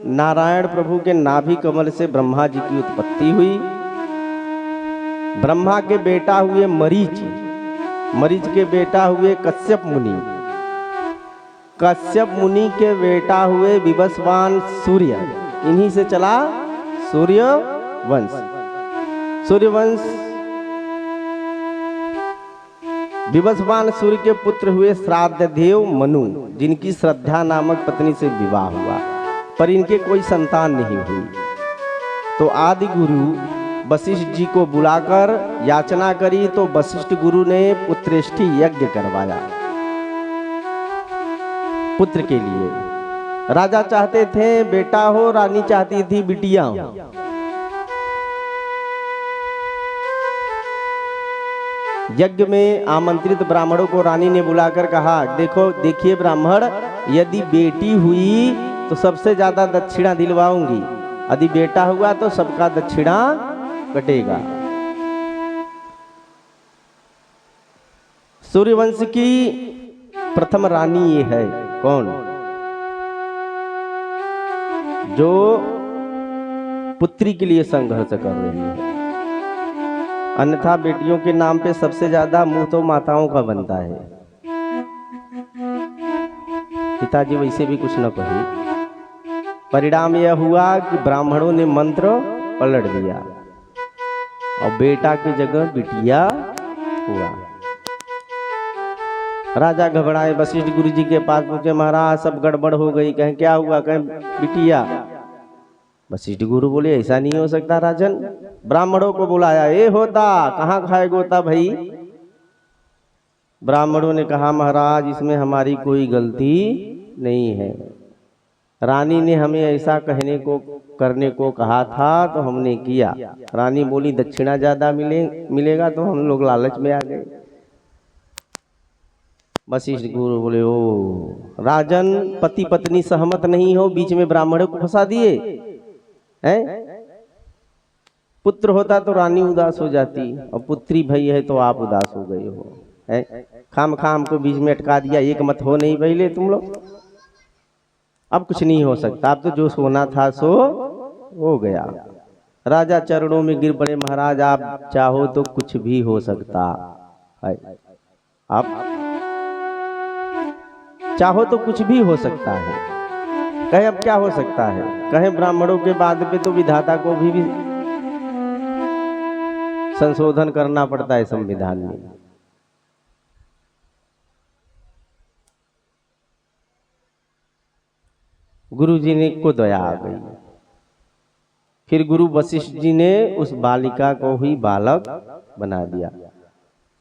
नारायण प्रभु के नाभि कमल से ब्रह्मा जी की उत्पत्ति हुई। ब्रह्मा के बेटा हुए मरीच, मरीच के बेटा हुए कश्यप मुनि, कश्यप मुनि के बेटा हुए विवस्वान सूर्य, इन्हीं से चला सूर्य वंश। सूर्यवंश विवस्वान सूर्य के पुत्र हुए श्राद्ध देव मनु, जिनकी श्रद्धा नामक पत्नी से विवाह हुआ, पर इनके कोई संतान नहीं हुई। तो आदि गुरु वशिष्ठ जी को बुलाकर याचना करी, तो वशिष्ठ गुरु ने पुत्रेष्टि यज्ञ करवाया पुत्र के लिए। राजा चाहते थे बेटा हो, रानी चाहती थी बिटिया हो। यज्ञ में आमंत्रित ब्राह्मणों को रानी ने बुलाकर कहा, देखिए ब्राह्मण, यदि बेटी हुई तो सबसे ज्यादा दक्षिणा दिलवाऊंगी, यदि बेटा हुआ तो सबका दक्षिणा कटेगा। सूर्यवंश की प्रथम रानी ये है, कौन? जो पुत्री के लिए संघर्ष कर रही है। अन्यथा बेटियों के नाम पे सबसे ज्यादा मुंह तो माताओं का बनता है। पिताजी वैसे भी कुछ न कहे। परिणाम यह हुआ कि ब्राह्मणों ने मंत्र पलट दिया और बेटा की जगह बिटिया हुआ। राजा घबराए, वशिष्ठ गुरु जी के पास पूछे, महाराज सब गड़बड़ हो गई। कहें क्या हुआ? कहें बिटिया। वशिष्ठ गुरु बोले ऐसा नहीं हो सकता राजन। ब्राह्मणों को बुलाया, ए होता कहाँ खाए गोता भाई? ब्राह्मणों ने कहा, महाराज इसमें हमारी कोई गलती नहीं है, रानी ने हमें ऐसा करने को कहा था तो हमने किया। रानी बोली दक्षिणा ज्यादा मिलेगा, तो हम लोग लालच में आ गए। वशिष्ठ गुरु बोले, ओ राजन, पति पत्नी सहमत नहीं हो, बीच में ब्राह्मणों को फंसा दिए हैं। पुत्र होता तो रानी उदास हो जाती, और पुत्री भई है तो आप उदास हो गए हो। खाम खाम को बीच में अटका दिया, एक मत हो नहीं पहले तुम लोग। अब कुछ नहीं हो सकता, अब तो जो सोना था सो हो गया। राजा चरणों में गिर पड़े, महाराज आप चाहो तो कुछ भी हो सकता है, आप चाहो तो कुछ भी हो सकता है। कहे अब क्या हो सकता है? कहे ब्राह्मणों के बाद पे तो विधाता को भी संशोधन करना पड़ता है संविधान में। गुरु जी ने को दया आ गई। फिर गुरु वशिष्ठ जी ने उस बालिका को ही बालक बना दिया।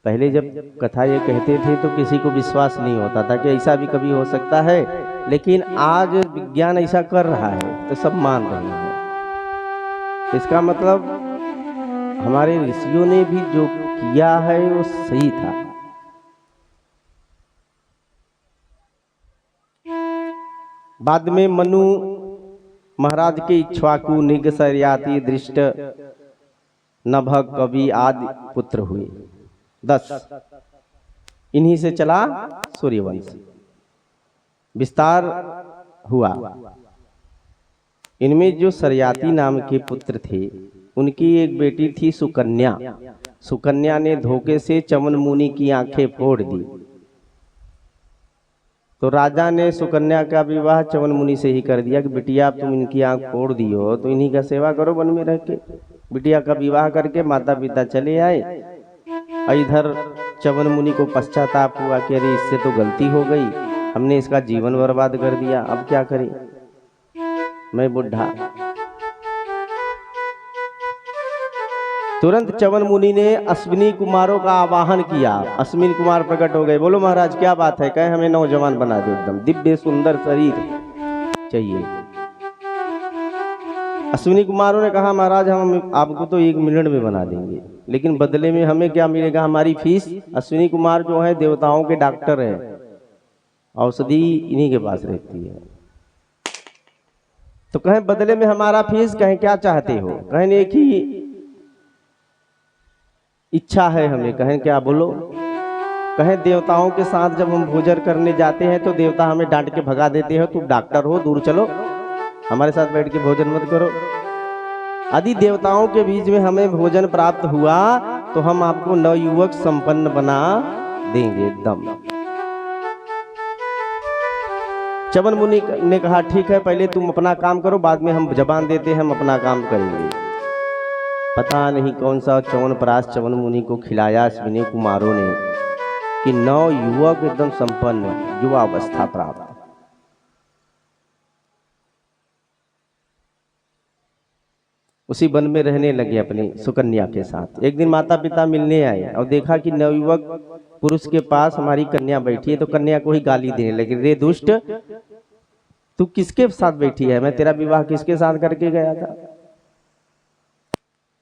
पहले जब कथा ये कहते थे तो किसी को विश्वास नहीं होता था कि ऐसा भी कभी हो सकता है, लेकिन आज विज्ञान ऐसा कर रहा है तो सब मान रहे हैं। इसका मतलब हमारे ऋषियों ने भी जो किया है वो सही था। बाद में मनु महाराज के इक्ष्वाकु, निग, सरियाति, दृष्ट, नभग, कवि आदि पुत्र हुए 10। इन्हीं से चला सूर्यवंश, विस्तार हुआ। इनमें जो सरियाति नाम के पुत्र थे, उनकी एक बेटी थी सुकन्या। सुकन्या ने धोखे से चवन मुनि की आंखें फोड़ दी, तो राजा ने सुकन्या का विवाह चवन मुनि से ही कर दिया कि बिटिया अब तुम इनकी आंख फोड़ दी हो तो इन्हीं का सेवा करो वन में रह के। बिटिया का विवाह करके माता पिता चले आए। इधर चवन मुनि को पश्चाताप हुआ कि अरे इससे तो गलती हो गई, हमने इसका जीवन बर्बाद कर दिया, अब क्या करें, मैं बुढ़ा। तुरंत चवन मुनि ने अश्विनी कुमारों का आवाहन किया। अश्विनी कुमार प्रकट हो गए। बोलो महाराज क्या बात है? कहे हमें नौजवान बना दो, एकदम दिव्य सुंदर शरीर चाहिए। अश्विनी कुमारों ने कहा, महाराज हम आपको तो 1 मिनट में बना देंगे, लेकिन बदले में हमें क्या मिलेगा? हमारी फीस। अश्विनी कुमार जो है देवताओं के डॉक्टर है, औषधि इन्हीं के पास रहती है। तो कहें बदले में हमारा फीस। कहें क्या चाहते हो? कहें एक ही इच्छा है हमें। कहें क्या? बोलो। कहें देवताओं के साथ जब हम भोजन करने जाते हैं तो देवता हमें डांट के भगा देते हैं, तुम डॉक्टर हो दूर चलो। हमारे साथ बैठ के भोजन मत करो। यदि देवताओं के बीच में हमें भोजन प्राप्त हुआ तो हम आपको नवयुवक संपन्न बना देंगे एकदम। च्यवन मुनि ने कहा ठीक है, पहले तुम अपना काम करो, बाद में हम जबान देते हैं हम अपना काम करेंगे। पता नहीं कौन सा च्यवनप्राश च्यवन मुनि को खिलाया अश्विनी कुमारों ने कि नवयुवक एकदम संपन्न युवावस्था प्राप्त। उसी वन में रहने लगे अपनी सुकन्या के साथ। एक दिन माता पिता मिलने आए और देखा कि नवयुवक पुरुष के पास हमारी कन्या बैठी है, तो कन्या को ही गाली देने लगे, रे दुष्ट, तू किसके साथ बैठी है? मैं तेरा विवाह किसके साथ करके गया था?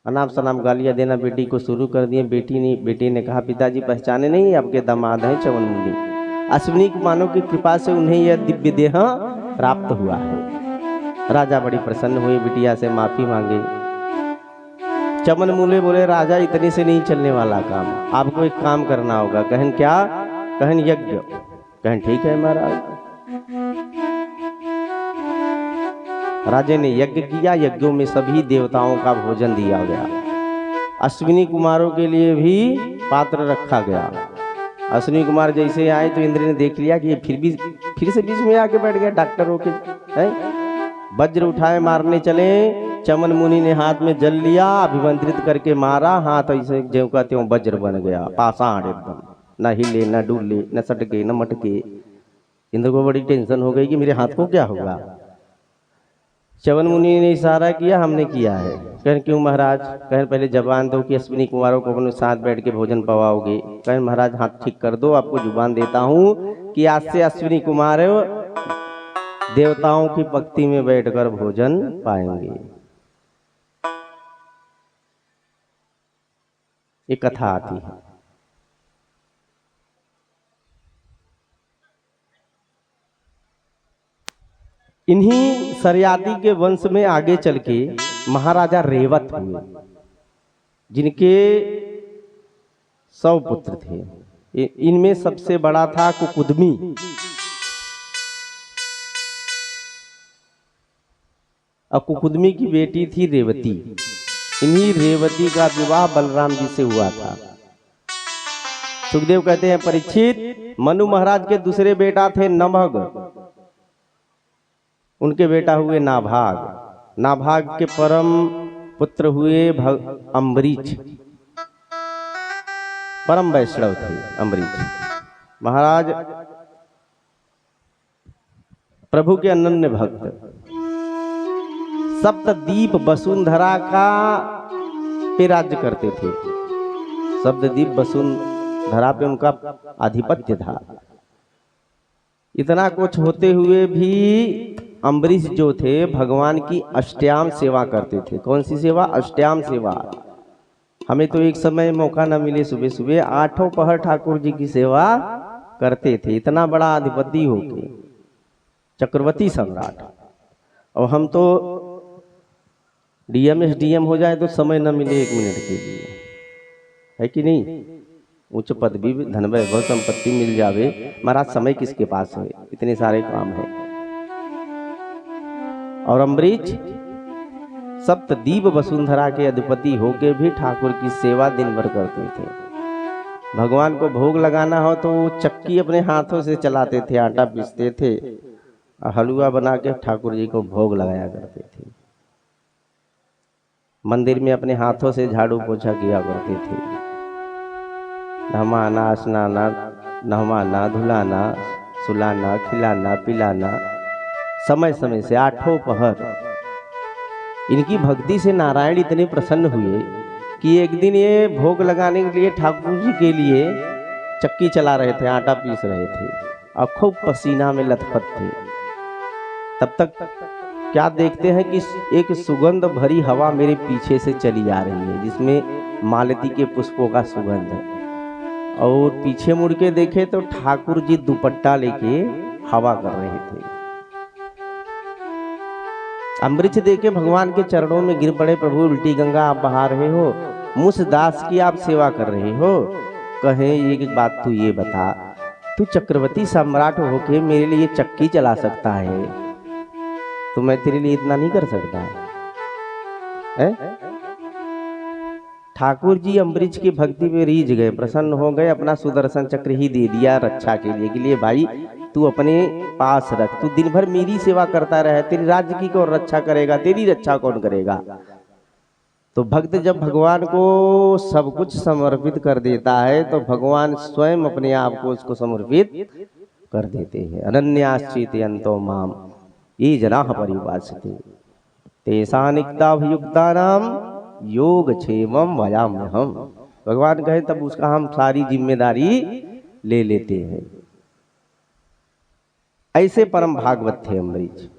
अनाप शनाप गालियां देना बेटी को शुरू कर दिए। बेटी ने कहा पिताजी पहचाने नहीं, आपके दामाद हैं च्यवन मुनि। अश्विनी कुमारों की कृपा से उन्हें यह दिव्य देह प्राप्त हुआ है। राजा बड़ी प्रसन्न हुए, बिटिया से माफी मांगे। च्यवन मुनि बोले राजा इतने से नहीं चलने वाला काम, आपको एक काम करना होगा। कहन क्या? कहन यज्ञ। कहन ठीक है महाराज। राजे ने यज्ञ किया, यज्ञों में सभी देवताओं का भोजन दिया गया। अश्विनी कुमारों के लिए भी पात्र रखा गया। अश्विनी कुमार जैसे आए तो इंद्र ने देख लिया कि फिर से बीच में आके बैठ गया डॉक्टर होके। वज्र उठाए मारने चले, च्यवन मुनि ने हाथ में जल लिया, अभिमंत्रित करके मारा, हाथ ऐसे ज्यों का त्यों वज्र बन गया, पाषाण एकदम, न हिले न डुले न सटके न मटके। इंद्र को बड़ी टेंशन हो गई कि मेरे हाथ को क्या होगा। च्यवन मुनि ने इशारा किया, हमने किया है। कहन क्यों महाराज? कहन पहले जबान दो कि अश्विनी कुमारों को अपने साथ बैठ के भोजन पवाओगे। कहन महाराज हाथ ठीक कर दो, आपको जुबान देता हूँ कि आज से अश्विनी कुमार देवताओं की पंक्ति में बैठकर भोजन पाएंगे। एक कथा आती है। इन्हीं सरयाती के वंश में आगे चल के महाराजा रेवत हुए, जिनके 100 पुत्र थे। इनमें सबसे बड़ा था कुकुदमी। और कुकुदमी की बेटी थी रेवती। इन्हीं रेवती का विवाह बलराम जी से हुआ था। सुखदेव कहते हैं परीक्षित, मनु महाराज के दूसरे बेटा थे नभग, उनके बेटा हुए नाभाग। नाभाग के परम पुत्र हुए अम्बरीश, परम वैष्णव थे अम्बरीश महाराज, प्रभु के अनन्य भक्त। सप्तद्वीप वसुंधरा का पे राज्य करते थे। सप्तद्वीप वसुंधरा पे उनका आधिपत्य था। इतना कुछ होते हुए भी अम्बरीश जो थे भगवान की अष्टयाम सेवा करते थे। कौन सी सेवा? अष्टयाम सेवा। हमें तो एक समय मौका न मिले, सुबह सुबह 8 पहर ठाकुर जी की सेवा करते थे। इतना बड़ा अधिपति होके, चक्रवर्ती सम्राट। और हम तो डीएम एसडीएम हो जाए तो समय न मिले 1 मिनट के लिए, है कि नहीं? उच्च पदवी धन वैभव संपत्ति मिल जावे, महाराज समय किसके पास है? इतने सारे काम है। और अम्बरीश सप्तद्वीप वसुंधरा के अधिपति होके भी ठाकुर की सेवा दिन भर करते थे। भगवान को भोग लगाना हो तो चक्की अपने हाथों से चलाते थे, आटा पीसते थे और हलवा बना के ठाकुर जी को भोग लगाया करते थे। मंदिर में अपने हाथों से झाड़ू पोछा किया करते थे। नहवाना, स्नाना, नहवाना, धुलाना, सुलाना, खिलाना, पिलाना, समय समय से 8 पहर। इनकी भक्ति से नारायण इतने प्रसन्न हुए कि एक दिन ये भोग लगाने के लिए ठाकुर जी के लिए चक्की चला रहे थे, आटा पीस रहे थे और खूब पसीना में लथपथ थे। तब तक क्या देखते हैं कि एक सुगंध भरी हवा मेरे पीछे से चली आ रही है, जिसमें मालती के पुष्पों का सुगंध है। और पीछे मुड़ के देखे तो ठाकुर जी दुपट्टा लेके हवा कर रहे थे। अम्बरीश देखे भगवान के चरणों में गिर पड़े, प्रभु उल्टी गंगा आप बहा रहे हो, मुझ दास की आप सेवा कर रहे हो। कहे एक बात तू ये बता, तू चक्रवर्ती सम्राट होके मेरे लिए चक्की चला सकता है, तो मैं तेरे लिए इतना नहीं कर सकता है? ठाकुर जी अम्बरीश की भक्ति में रीझ गए, प्रसन्न हो गए, अपना सुदर्शन चक्र ही दे दिया रक्षा के लिए भाई तू अपने पास रख, तू दिन भर मेरी सेवा करता रहे, तेरी राज्य की कौन रक्षा करेगा, तेरी रक्षा कौन करेगा। तो भक्त जब भगवान को सब कुछ समर्पित कर देता है तो भगवान स्वयं अपने आप को उसको समर्पित कर देते हैं। अनन्याश्चितयन्तो माम ये जनाः पर्युपासते तेषानिक्ताभियुक्तानां योग क्षेमम भयाम्यहम्। भगवान कहे तब उसका हम सारी जिम्मेदारी ले लेते हैं। ऐसे परम भागवत थे अम्बरीश।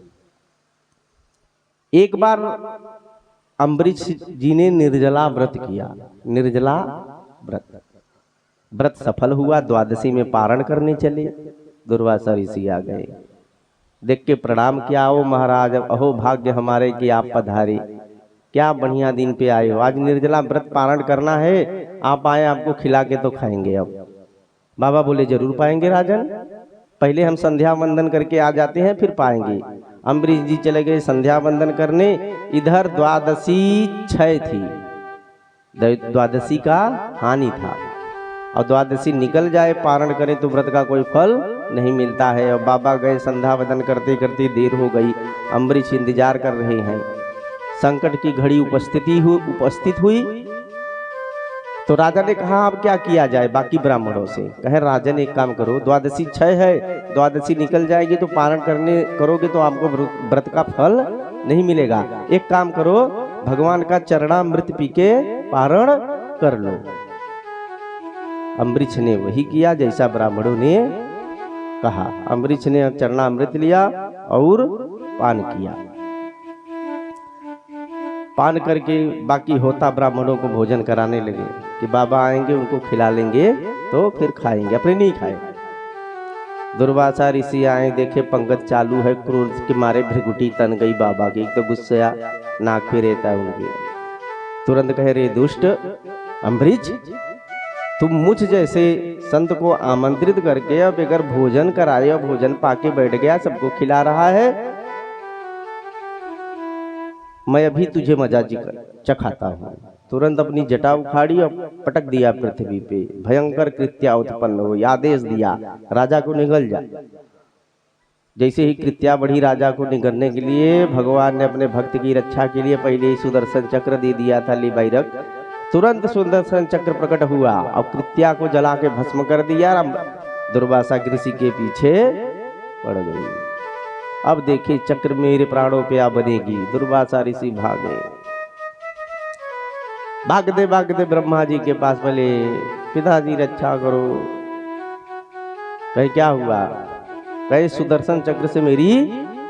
एक बार अम्बरीश जी ने निर्जला व्रत किया। निर्जला व्रत सफल हुआ। द्वादशी में पारण करने चले, दुर्वासा ऋषि आ गए, देख के प्रणाम किया। ओ महाराज, अहो भाग्य हमारे कि आप पधारे, क्या बढ़िया दिन पे आए हो, आज निर्जला व्रत पारण करना है, आप आए, आपको खिला के तो खाएंगे। अब बाबा बोले जरूर पाएंगे राजन, पहले हम संध्या वंदन करके आ जाते हैं फिर पाएंगे। अम्बरीश जी चले गए संध्या वंदन करने। इधर द्वादशी क्षय थी, द्वादशी का हानि था, और द्वादशी निकल जाए पारण करें तो व्रत का कोई फल नहीं मिलता है। और बाबा गए संध्या वंदन करते करते देर हो गई। अम्बरीश इंतजार कर रहे हैं। संकट की घड़ी उपस्थित हुई तो राजा ने कहा अब क्या किया जाए बाकी ब्राह्मणों से। कहे राजन एक काम करो, द्वादशी क्षय है, द्वादशी निकल जाएगी तो पारण करोगे तो आपको व्रत का फल नहीं मिलेगा। एक काम करो, भगवान का चरणामृत पी के पारण कर लो। अम्बरीश ने वही किया जैसा ब्राह्मणों ने कहा। अम्बरीश ने चरणामृत लिया और पान किया। पान करके बाकी होता ब्राह्मणों को भोजन कराने लगे कि बाबा आएंगे उनको खिला लेंगे तो फिर खाएंगे, अपने नहीं खाए। दुर्वासा ऋषि आए, देखे पंगत चालू है, क्रोध के मारे भृगुटी तन गई बाबा की। एक तो गुस्सा नाक पे रहता है उनके। तुरंत कहे रे दुष्ट अम्बरीश, तुम मुझ जैसे संत को आमंत्रित करके अब अगर भोजन कराए और भोजन पाके बैठ गया, सबको खिला रहा है, मैं अभी तुझे मजा चखाता हूँ। तुरंत अपनी जटा उखाड़ी और पटक दिया पृथ्वी पे। भयंकर कृत्या उत्पन्न हो, आदेश दिया राजा को निगल जा। जैसे ही कृत्या बढ़ी राजा को निगलने के लिए, भगवान ने अपने भक्त की रक्षा के लिए पहले ही सुदर्शन चक्र दे दिया था लिबाइरक। तुरंत सुदर्शन चक्र प्रकट हुआ और कृत्या को जला के भस्म कर दिया। दुर्वासा ऋषि के पीछे पड़ गई। अब देखिए चक्र मेरे प्राणों पे आ बनेगी। दुर्वासा ऋषि भागे, भागते भागते ब्रह्मा जी के पास बोले पिताजी रक्षा करो। कहे क्या हुआ? कहे सुदर्शन चक्र से मेरी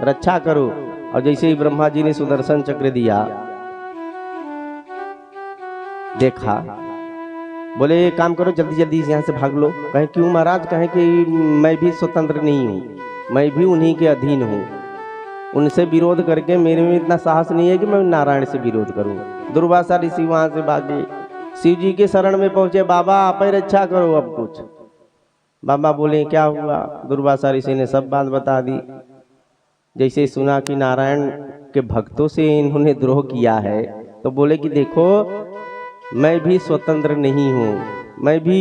रक्षा करो। और जैसे ही ब्रह्मा जी ने सुदर्शन चक्र दिया, देखा, बोले काम करो जल्दी जल्दी यहाँ से भाग लो। कहे क्यों महाराज? कहे कि मैं भी स्वतंत्र नहीं हूँ, मैं भी उन्हीं के अधीन हूँ। उनसे विरोध करके मेरे में इतना साहस नहीं है कि मैं नारायण से विरोध करूं। दुर्वासा ऋषि वहां से भागे, शिव जी के शरण में पहुंचे। बाबा आप ही रक्षा करो अब कुछ। बाबा बोले क्या हुआ? दुर्वासा ऋषि ने सब बात बता दी। जैसे सुना कि नारायण के भक्तों से इन्होंने द्रोह किया है, तो बोले कि देखो मैं भी स्वतंत्र नहीं हूं, मैं भी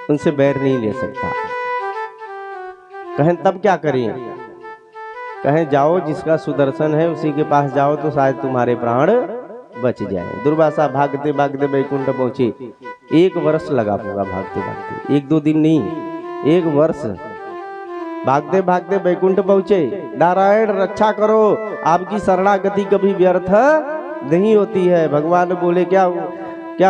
उनसे बैर नहीं ले सकता। कहें तब क्या करें? कहें जाओ, जिसका सुदर्शन है उसी के पास जाओ तो शायद तुम्हारे प्राण बच जाए। दुर्वासा भागते भागते बैकुंठ पहुंचे। 1 वर्ष लगा पूरा भागते भागते, 1-2 दिन नहीं, 1 वर्ष भागते भागते बैकुंठ पहुंचे। नारायण रक्षा करो, आपकी शरणागति कभी व्यर्थ नहीं होती है। भगवान बोले क्या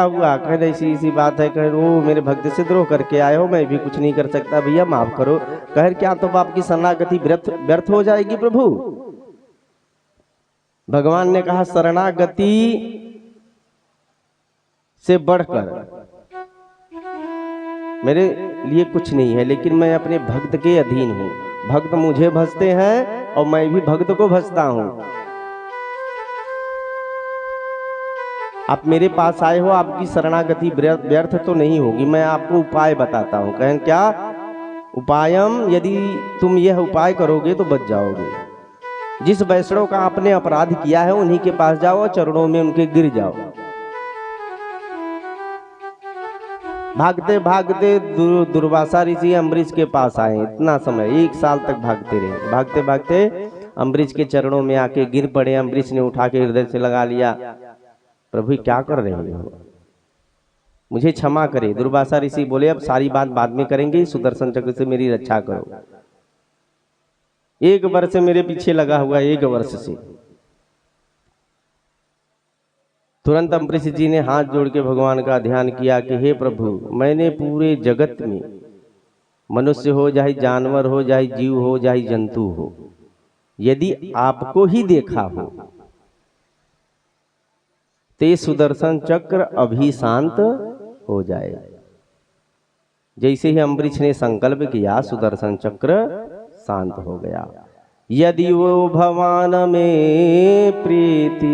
हुआ? कहे ऐसी बात है। कहे वो मेरे भक्त से द्रोह करके आए हो, मैं भी कुछ नहीं कर सकता भैया, माफ करो। कहे क्या तो आपकी शरणागति व्यर्थ हो जाएगी प्रभु? भगवान ने कहा शरणागति से बढ़कर मेरे लिए कुछ नहीं है, लेकिन मैं अपने भक्त के अधीन हूँ। भक्त मुझे भजते हैं और मैं भी भक्त को भजता हूँ। आप मेरे पास आए हो, आपकी शरणागति व्यर्थ तो नहीं होगी। मैं आपको उपाय बताता हूँ। कहें क्या उपायम? यदि तुम यह उपाय करोगे तो बच जाओगे। जिस वैष्णव का आपने अपराध किया है उन्हीं के पास जाओ और चरणों में उनके गिर जाओ। भागते भागते दुर्वासा ऋषि अम्बरीश के पास आए। इतना समय 1 साल तक भागते रहे। भागते भागते अम्बरीश के चरणों में आके गिर पड़े। अम्बरीश ने उठा के हृदय से लगा लिया, प्रभु क्या कर रहे हो, मुझे क्षमा करे। दुर्वासा ऋषि बोले अब सारी बात बाद में करेंगे, सुदर्शन चक्र से मेरी रक्षा करो। 1 वर्ष से मेरे पीछे लगा हुआ, 1 वर्ष से। तुरंत अम्बरीश जी ने हाथ जोड़ के भगवान का ध्यान किया कि हे प्रभु, मैंने पूरे जगत में मनुष्य हो चाहे जानवर हो चाहे जीव हो चाहे जंतु हो, यदि आपको ही देखा हो तो ये सुदर्शन चक्र अभी शांत हो जाए। जैसे ही अम्बरीश ने संकल्प किया सुदर्शन चक्र शांत हो गया। यदि वो भगवान में प्रीति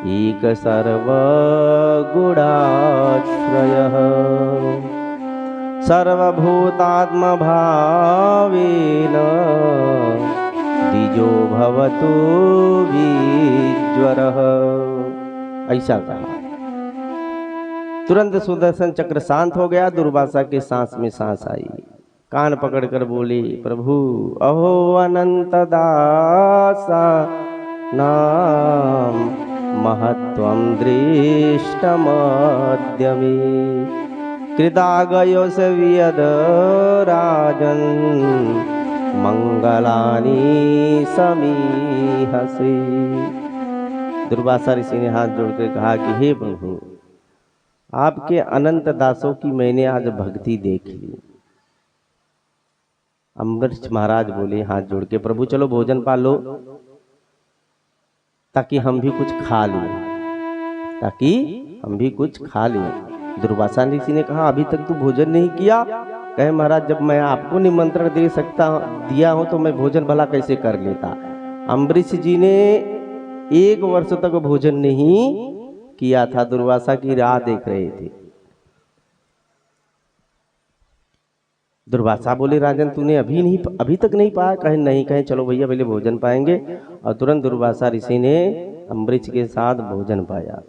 एक सर्व गुणाश्रयः सर्वभूतात्म भावेन द्विजो भवतु विज्वरः। ऐसा कहा। तुरंत सुदर्शन चक्र शांत हो गया। दुर्वासा के सांस में सांस आई। कान पकड़कर बोले, प्रभु अहो अनंत दासा नाम महत्वं दृष्टमद्य मे कृतागयोस वियद राजन् मंगलानि समीहसे। दुर्वासा ऋषि ने हाथ जोड़कर कहा कि हे प्रभु, आपके अनंत दासों की मैंने आज भक्ति देख ली। अम्बरीश महाराज बोले हाथ जोड़ के, प्रभु चलो भोजन पालो ताकि हम भी कुछ खा लें, ताकि हम भी कुछ खा लें। दुर्वासा ऋषि ने कहा अभी तक तू भोजन नहीं किया? कहे महाराज जब मैं आपको निमंत्रण दिया हूं तो मैं भोजन भला कैसे कर लेता। अम्बरीश जी ने 1 वर्ष तक भोजन नहीं किया था, दुर्वासा की राह देख रहे थे। दुर्वासा बोले राजन तूने अभी तक नहीं पाया? कहे नहीं। कहे चलो भैया पहले भोजन पाएंगे। और तुरंत दुर्वासा ऋषि ने अम्बरीश के साथ भोजन पाया।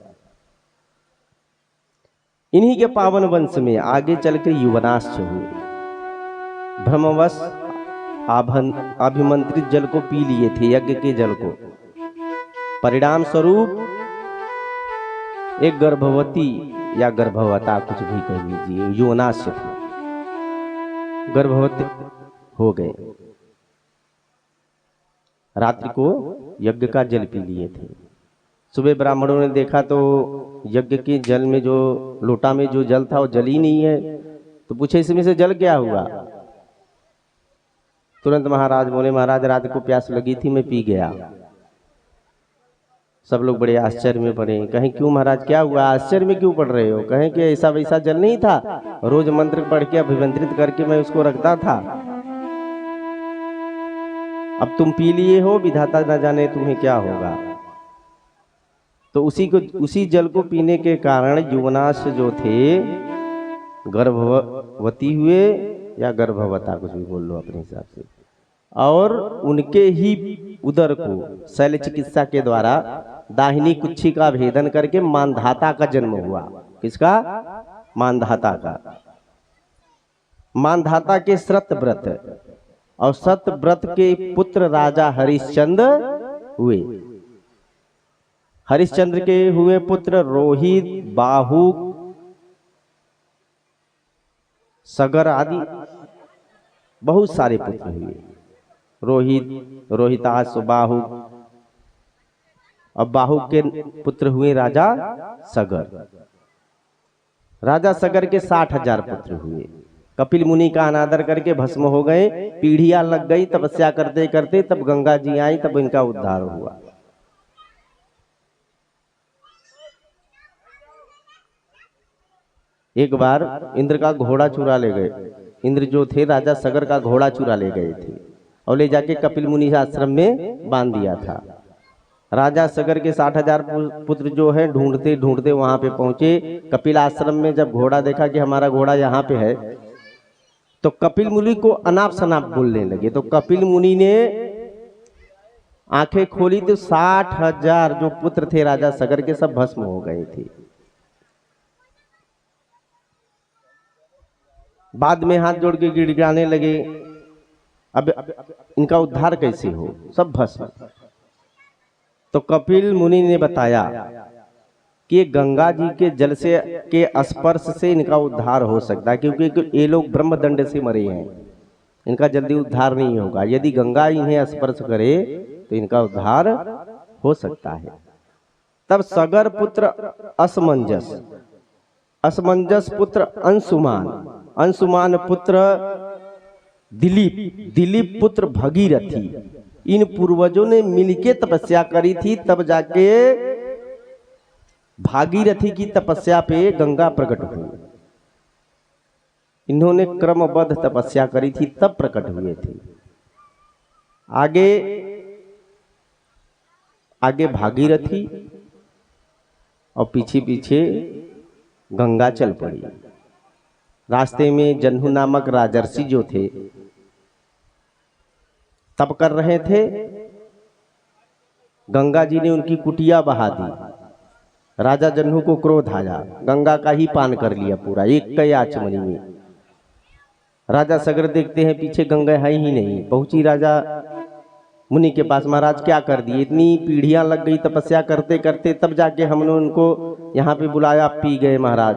इन्हीं के पावन वंश में आगे चल के युवनाश्च हुए। भ्रमवश अभिमंत्रित जल को पी लिए थे, यज्ञ के जल को। परिणाम स्वरूप एक गर्भवती या गर्भवता कुछ भी कह लीजिए, युवनाश्च गर्भवती हो गए। रात्रि को यज्ञ का जल पी लिए थे। सुबह ब्राह्मणों ने देखा तो यज्ञ के जल में जो लोटा में जो जल था वो जल ही नहीं है। तो पूछे इसमें से जल क्या हुआ? तुरंत महाराज बोले महाराज रात को प्यास लगी थी, मैं पी गया। सब लोग बड़े आश्चर्य में पड़े। कहें क्यों महाराज क्या हुआ, आश्चर्य में क्यों पड़ रहे हो? कहें कि ऐसा वैसा जल नहीं था, रोज मंत्र पढ़ के अभिमंत्रित करके मैं उसको रखता था। अब तुम पी लिए हो, विधाता न जाने तुम्हें क्या होगा। तो उसी जल को पीने के कारण युवनाश जो थे गर्भवती हुए या गर्भवता, कुछ भी बोल लो अपने हिसाब से। और उनके ही उदर को शैल चिकित्सा के द्वारा दाहिनी कुक्षी का भेदन करके मानधाता का जन्म हुआ। किसका? मानधाता का। मानधाता के सतव्रत और सतव्रत के पुत्र राजा हरिश्चंद्र हुए। हरिश्चंद्र के हुए पुत्र रोहित, बाहु, सगर आदि बहुत सारे पुत्र हुए। रोहिताश, बाहु, और बाहु के पुत्र हुए राजा सगर। राजा सगर के 60,000 पुत्र हुए। कपिल मुनि का अनादर करके भस्म हो गए, पीढ़ियां लग गई तपस्या करते करते, तब गंगा जी आई, तब इनका उद्धार हुआ। एक बार इंद्र का घोड़ा चुरा ले गए। इंद्र जो थे राजा सगर का घोड़ा चुरा ले गए थे और ले जाके कपिल मुनि आश्रम में बांध दिया था। राजा सगर के 60,000 पुत्र जो है ढूंढते ढूंढते वहां पे पहुंचे। कपिल आश्रम में जब घोड़ा देखा कि हमारा घोड़ा यहाँ पे है, तो कपिल मुनि को अनाप शनाप बोलने लगे। तो कपिल मुनि ने आंखें खोली तो 60,000 जो पुत्र थे राजा सगर के सब भस्म हो गए थे। बाद में हाथ जोड़ के गिड़गिड़ाने लगे, अब इनका उद्धार कैसे हो, सब भस्म। तो कपिल मुनि ने बताया कि गंगा जी के जल से के स्पर्श से इनका उद्धार हो सकता है, क्योंकि ये लोग ब्रह्मदंड से मरे हैं, इनका जल्दी उद्धार नहीं होगा। यदि गंगा इन्हें स्पर्श करे तो इनका उद्धार हो सकता है। तब सगर पुत्र असमंजस, असमंजस पुत्र अंशुमान, अंशुमान पुत्र दिलीप, दिलीप पुत्र भगीरथी, इन पूर्वजों ने मिलके तपस्या करी थी, तब जाके भागीरथी की तपस्या पे गंगा प्रकट हुई। इन्होंने क्रमबद्ध तपस्या करी थी तब प्रकट हुए थे। आगे आगे भागीरथी और पीछे पीछे गंगा चल पड़ी। रास्ते में जन्हू नामक राजर्षि जो थे तप कर रहे थे, गंगा जी ने उनकी कुटिया बहा दी। राजा जन्हू को क्रोध आया, गंगा का ही पान कर लिया पूरा एक कई आचमनी में। राजा सगर देखते हैं पीछे गंगा है ही नहीं। पहुंची राजा मुनि के पास, महाराज क्या कर दिए, इतनी पीढ़ियां लग गई तपस्या करते करते, तब जाके हमने उनको यहाँ पे बुलाया, पी गए महाराज।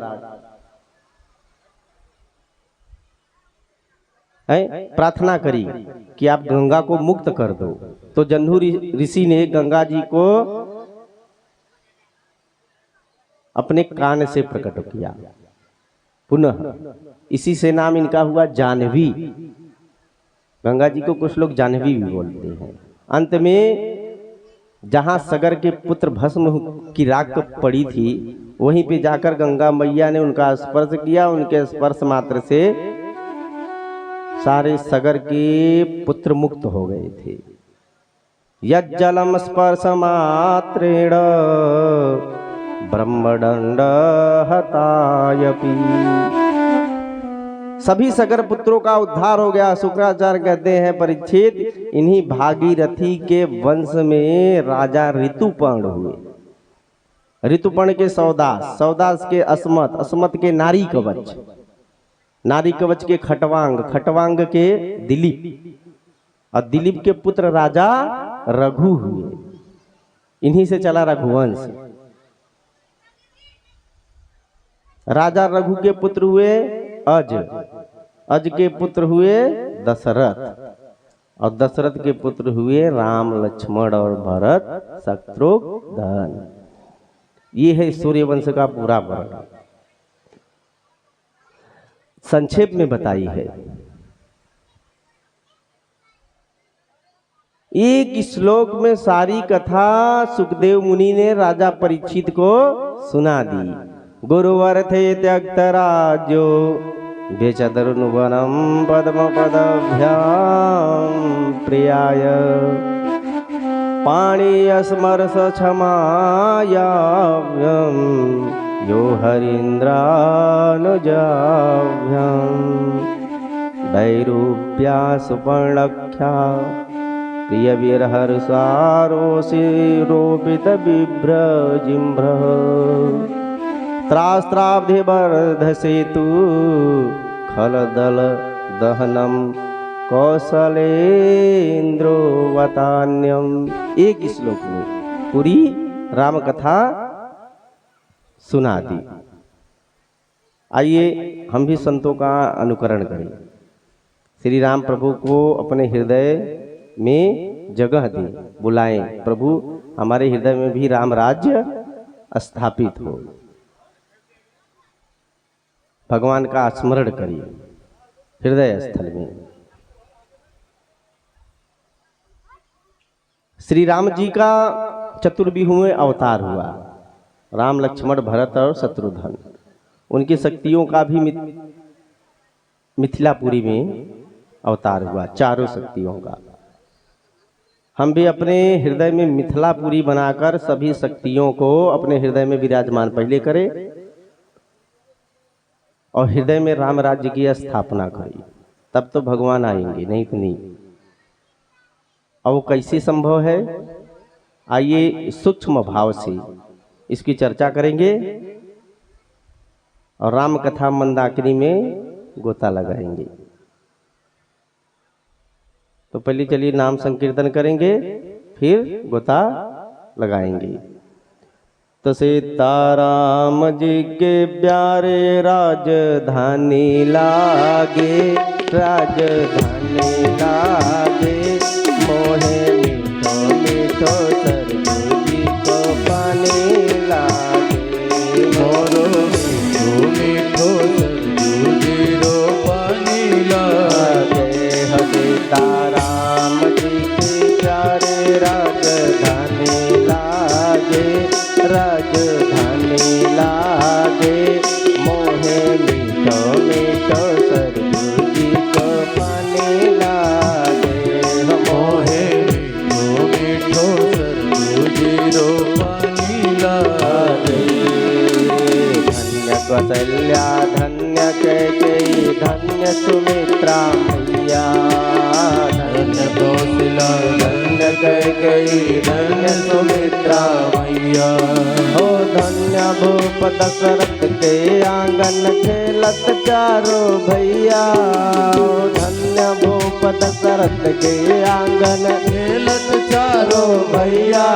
प्रार्थना करी कि आप गंगा को मुक्त कर दो। तो जन्हू ऋषि ने गंगा जी को अपने कान से प्रकट किया पुनः, इसी से नाम इनका हुआ जाह्नवी। गंगा जी को कुछ लोग जाह्नवी भी बोलते हैं। अंत में जहां सगर के पुत्र भस्म की राख पड़ी थी, वहीं पे जाकर गंगा मैया ने उनका स्पर्श किया। उनके स्पर्श मात्र से सारे सगर के पुत्र मुक्त हो गए थे। यज्जलम स्पर्श मात्रेण ब्रह्मदंड हतायपि, सभी सगर पुत्रों का उद्धार हो गया। शुक्राचार्य कहते हैं परीक्षित, इन्हीं भागीरथी के वंश में राजा ऋतुपर्ण हुए। ऋतुपर्ण के सौदास, सौदास के अस्मत, अस्मत के नारी कवच, नारी कवच के खटवांग, खटवांग के दिलीप, और दिलीप के पुत्र राजा रघु हुए। इन्हीं से चला रघुवंश। राजा रघु के पुत्र हुए अज, अज के पुत्र हुए दशरथ, और दशरथ के पुत्र हुए राम लक्ष्मण और भरत शत्रुघ्न। ये है सूर्यवंश का पूरा वर्णन, संक्षेप में बताई है। एक श्लोक में सारी कथा सुखदेव मुनि ने राजा परीक्षित को सुना दी। गुरुवर्थे त्यक्तराज्यो बेचतुर्वनम पद्म पदभ्याम प्रियाय, पाणिस्मर्श क्षमायाव्यम यो हरीन्द्रानुजाभ्याम, वैरूप्या सुपर्णख्या प्रिय विरहर्षारोषिरोपित बिभ्रजिम्भ्र, त्रास्त्राब्धि वर्ध सेतु खलदल दहनम कौशलेन्द्रो वतान्यम। एक श्लोक में पूरी राम कथा सुना दी। आइए हम भी संतों का अनुकरण करें, श्री राम प्रभु को अपने हृदय में जगह दें, बुलाएं, प्रभु हमारे हृदय में भी राम राज्य स्थापित हो। भगवान का स्मरण करिए हृदय स्थल में। श्री राम जी का चतुर्विहुमें अवतार हुआ। राम लक्ष्मण भरत और शत्रुघ्न, उनकी शक्तियों का भी मिथिलापुरी में अवतार हुआ, चारों शक्तियों का। हम भी अपने हृदय में मिथिलापुरी बनाकर सभी शक्तियों को अपने हृदय में विराजमान पहले करें और हृदय में राम राज्य की स्थापना करें, तब तो भगवान आएंगे, नहीं तो नहीं। और वो कैसे संभव है, आइए सूक्ष्म भाव से इसकी चर्चा करेंगे और राम कथा मंदाकिनी में गोता लगाएंगे। तो पहले चलिए नाम संकीर्तन करेंगे, फिर गोता लगाएंगे। तो सीताराम जी के प्यारे राजधानी लागे, राजधानी लागे, मोहे मीठो मीठो सरयू जी को पानी लागे, मोरो मीठो मीठो सरयू जी रो पानी लागे। सीताराम जी के प्यारे राजधानी लागे, राजधानी लागे, मोहे मीठो मीठो सरयू जी को पानी लागे, मोहे मीठो मीठो सरयू जी रो पानी लागे। धन्य कौसल्या धन्य कैकेयी धन्य सुमित्रा मैया, धन्य कौशल्या धन्य कैकेयी धन्य सुमित्रा मैया। हो धन्य भूप दशरथ के आंगन खेलत चारों भैया, धन्य भूप दशरथ के आंगन खेलत चारों भैया।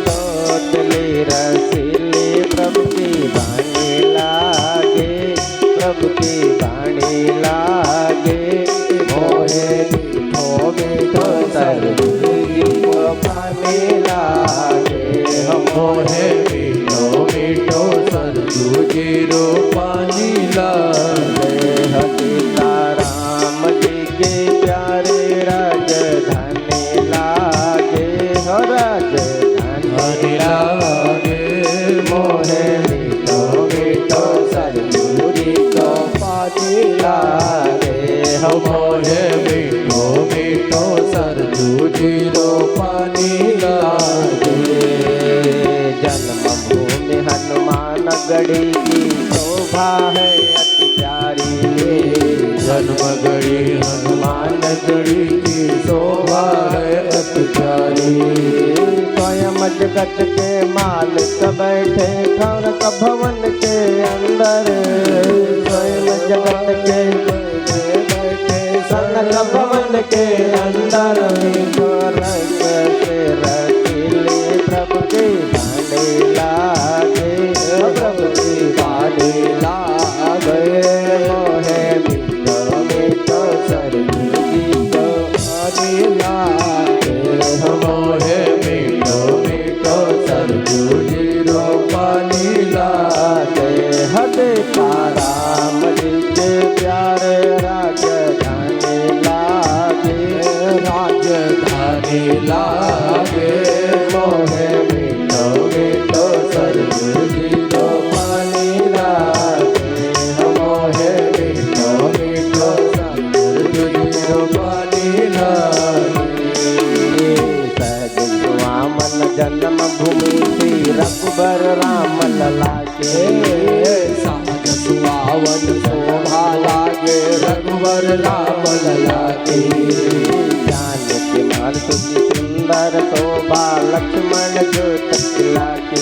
तोतले रसीले प्रभु की वाणी लागे, प्रभु की वाणी लागे, मोहे मीठो मीठो सरयू जी को पानी लागे, मोहे मीठो मीठो सरयू जी रो पानी लागे। सीताराम जी के प्यारे राजधानी लागे, हो राजधानी लागे, मोहे मीठो मीठो सरयू जी को पानी लागे, हो मोहे मीठो मीठो सरयू जी रो पानी लागे। जन्मभूमि हनुमान गढ़ी की शोभा है अति प्यारी, जन्मगढ़ी हनुमान गढ़ी की शोभा है अति प्यारी। स्वयं जगत के मालिक बैठे खड़क भवन के अंदर, स्वयं जगत के बैठे सनक भवन के अंदर। रस से रसीले प्रभु की वाणी लागे, प्रभु की वाणी लागे, मोहे मीठो मीठो सरयू जी को पानी लागे, मोहे मीठो मीठो सरयू जी रो पानी लागे। सीताराम जी के प्यारे राजधानी लागे, राजधानी लागे, मोहे मीठो मीठो सरयू जी रो पानी लागे, मोहे मीठो मीठो सरयू जी रो पानी लागे। सहज सुहावन जन्म भूमि श्री रघुबर राम लला के, सहज सुहावन शोभा लागे रघुबर राम लला के। जानकी मारुति सुंदर शोभा लक्ष्मण जो तकला के,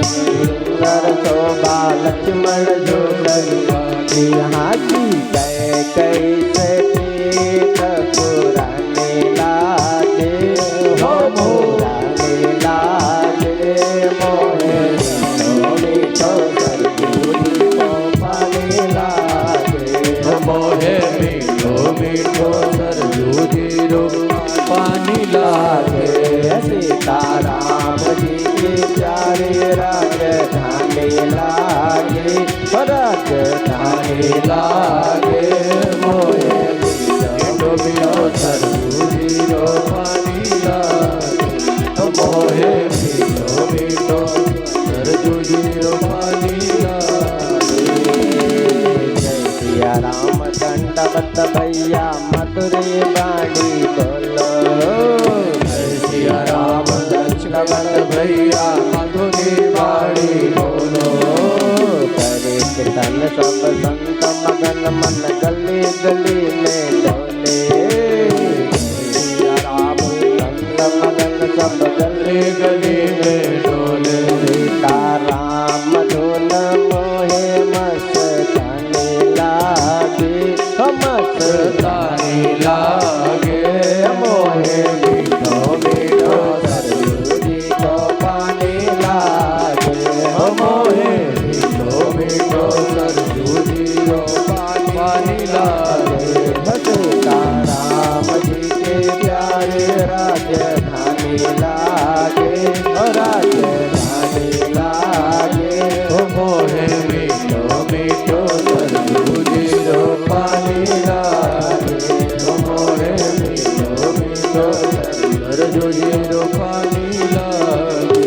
सुंदर शोभा लक्ष्मण जो तकला के। यहाँ की जय कैसे पुराने लागे, हो पुराने लागे, मोहे मीठो मीठो सरयू जी को पानी लागे, मोहे मीठो मीठो सरयू जी रो पानी लागे। सीताराम जी के प्यारे राजधानी लागे, राजधानी लागे, मोहे मीठो मीठो सरयू जी रो पानी लागे, मोहे मीठो मीठो सरयू जी रो पानी लागे। जय सिया राम दंडवत भैया मधुरे बाणी बोलो, जय सिया राम दंडवत भैया मधुरे बाणी बोलो। करे कीर्तन सब संत मगन मन गली गली में डोले, सब गले गले में डोले। सीताराम धुन मोहे मस्ताने लागे, मस्ताने लागे। मोहे मीठो मीठो सरयू जी को पानी लागे, मोहे मीठो मीठो सरयू जी को पानी लागे। सीताराम जी के प्यारे राजधानी लागे, राजधानी लागे। मोहे मीठो मीठो सरयू जी को पानी लागे, मोहे मीठो मीठो सरयू जी को पानी लागे।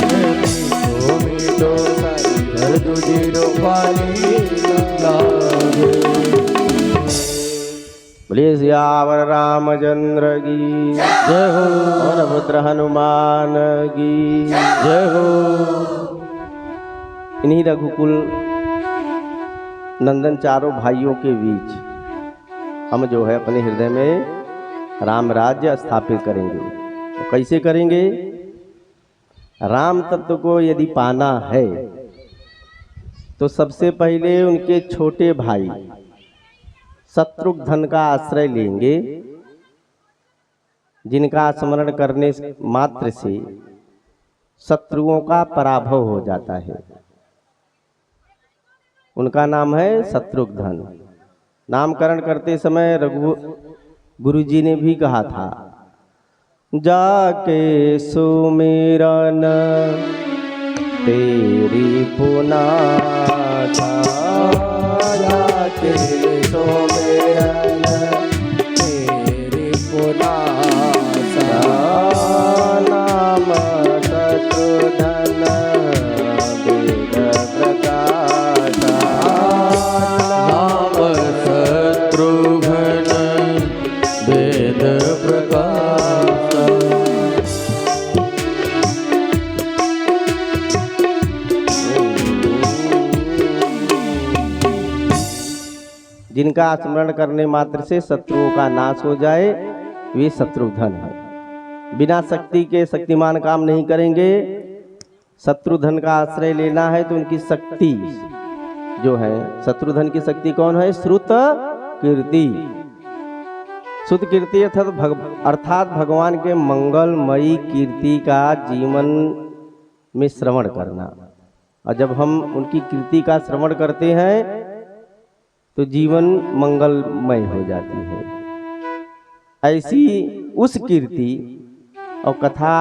मीठो मीठो सरयू जी को पानी लागे। बोलिए सियावर रामचंद्र की जय हो, और पुत्र हनुमान की जय हो। इन्हीं रघुकुल नंदन चारों भाइयों के बीच हम जो है अपने हृदय में राम राज्य स्थापित करेंगे। तो कैसे करेंगे? राम तत्व को यदि पाना है तो सबसे पहले उनके छोटे भाई शत्रुघ्न का आश्रय लेंगे, जिनका स्मरण करने मात्र से शत्रुओं का पराभव हो जाता है। उनका नाम है शत्रुघ्न। नामकरण करते समय गुरु जी ने भी कहा था, जाके सुमिरन तेरी पुना, जाके सुमिरन तेरी पुना। नाम शत्रुघ्न वेद प्रकाश, नाम शत्रुघ्न वेद प्रकाश। जिनका स्मरण करने मात्र से शत्रुओं का नाश हो जाए वे शत्रुघ्न है। बिना शक्ति के शक्तिमान काम नहीं करेंगे। शत्रुघ्न का आश्रय लेना है तो उनकी शक्ति जो है, शत्रुघ्न की शक्ति कौन है? श्रुत कीर्ति। श्रुत कीर्ति अर्थात भगवान के मंगलमयी कीर्ति का जीवन में श्रवण करना। और जब हम उनकी कीर्ति का श्रवण करते हैं तो जीवन मंगलमय हो जाती है। ऐसी उस कीर्ति और कथा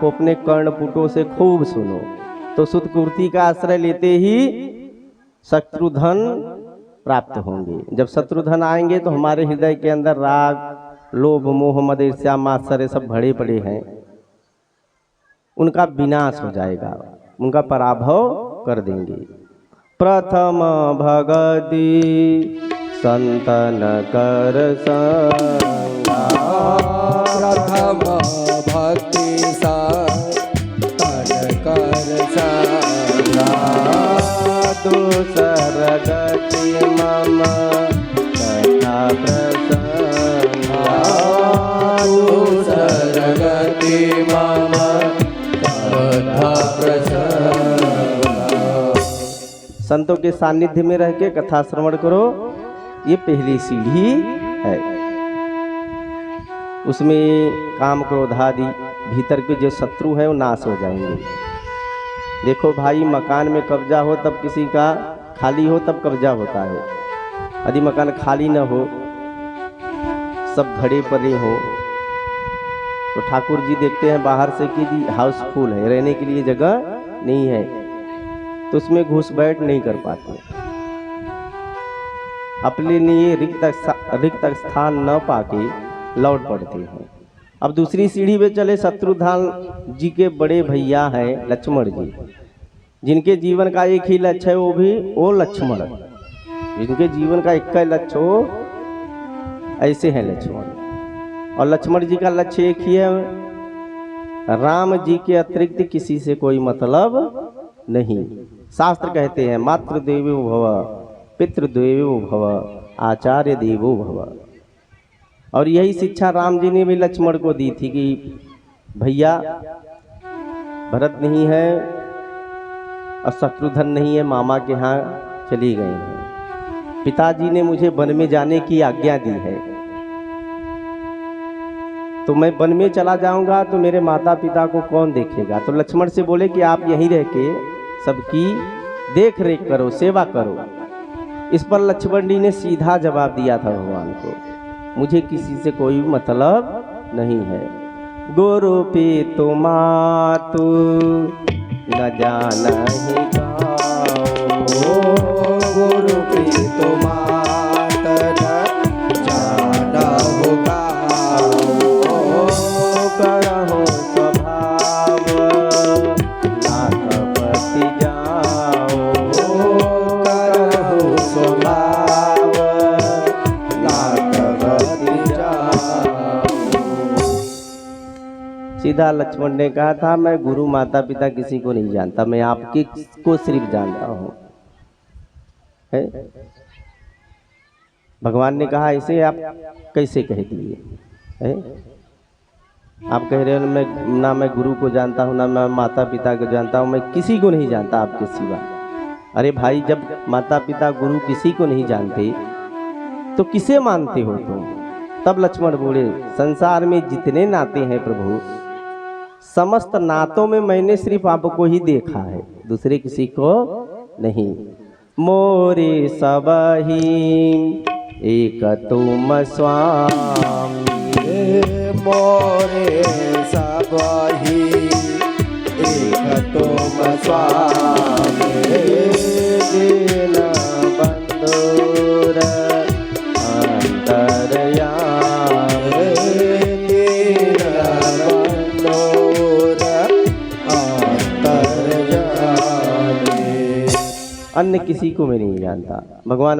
को अपने कर्णपुटों से खूब सुनो तो श्रुत कीर्ति का आश्रय लेते ही शत्रुघ्न प्राप्त होंगे। जब शत्रुघ्न आएंगे तो हमारे हृदय के अंदर राग, लोभ, मोह, मद, ईर्ष्या, मात्सर्य सब भरे पड़े हैं, उनका विनाश हो जाएगा, उनका पराभव कर देंगे। प्रथम भगति संतन कर संगा, प्रथम भक्ति संतन कर संगा। दूसर गति मम कथा प्रसंगा, दूसर गति मम कथा प्रसंगा। संतों के सानिध्य में रह के कथा श्रवण करो, ये पहली सीढ़ी है। उसमें काम, क्रोध आदि भीतर के जो शत्रु हैं वो नाश हो जाएंगे। देखो भाई, मकान में कब्जा हो तब किसी का, खाली हो तब कब्जा होता है। यदि मकान खाली न हो, सब भरे पड़े हो, तो ठाकुर जी देखते हैं बाहर से कि हाउसफुल है, रहने के लिए जगह नहीं है, तो उसमें घुस बैठ नहीं कर पाते। अपने लिए रिक्त स्थान न पाके लौट पड़ते हैं। अब दूसरी सीढ़ी पे चले। शत्रुघ्न जी के बड़े भैया हैं लक्ष्मण जी, जिनके जीवन का एक ही लक्ष्य है, वो लक्ष्मण, जिनके जीवन का एक ही लक्ष्य हो, ऐसे हैं लक्ष्मण। और लक्ष्मण जी का लक्ष्य एक ही है, राम जी के अतिरिक्त किसी से कोई मतलब नहीं। शास्त्र कहते हैं मातृदेवो भव, पितृदेवो भव, आचार्य देवो भव। और यही शिक्षा राम जी ने भी लक्ष्मण को दी थी कि भैया भरत नहीं है और शत्रुघ्न नहीं है, मामा के यहाँ चली गए हैं। पिताजी ने मुझे वन में जाने की आज्ञा दी है, तो मैं वन में चला जाऊंगा तो मेरे माता पिता को कौन देखेगा। तो लक्ष्मण से बोले कि आप यहीं रह के सबकी देख रेख करो, सेवा करो। इस पर लक्ष्मण जी ने सीधा जवाब दिया था भगवान को, मुझे किसी से कोई मतलब नहीं है। गुरु पितु मातु न जानहि गाओ, गुरु पितु मात न जानहु गाओ, करहु स्वभाव नाथपति जाओ, करहु स्वभाव नाथपति जाओ। सीधा लक्ष्मण ने कहा था, मैं गुरु माता पिता किसी को नहीं जानता, मैं आपके को सिर्फ जानता हूँ। है? भगवान ने कहा ऐसे आप कैसे कह दिए है? आप कह रहे हो ना मैं गुरु को जानता हूँ, ना मैं माता पिता को जानता हूँ, मैं किसी को नहीं जानता आपके सिवा। अरे भाई, जब माता पिता गुरु किसी को नहीं जानते तो किसे मानते हो तुम? तब लक्ष्मण बोले, संसार में जितने नाते हैं प्रभु, समस्त नातों में मैंने सिर्फ आपको ही देखा है, दूसरे किसी को नहीं। मोरे सबही एक तुम स्वामी, मोरे सबही एक तुम स्वामी, दीन बंधुर अंतरयामी, दीन बंधुर अंतरयामी। अन्य किसी को मैं नहीं जानता। भगवान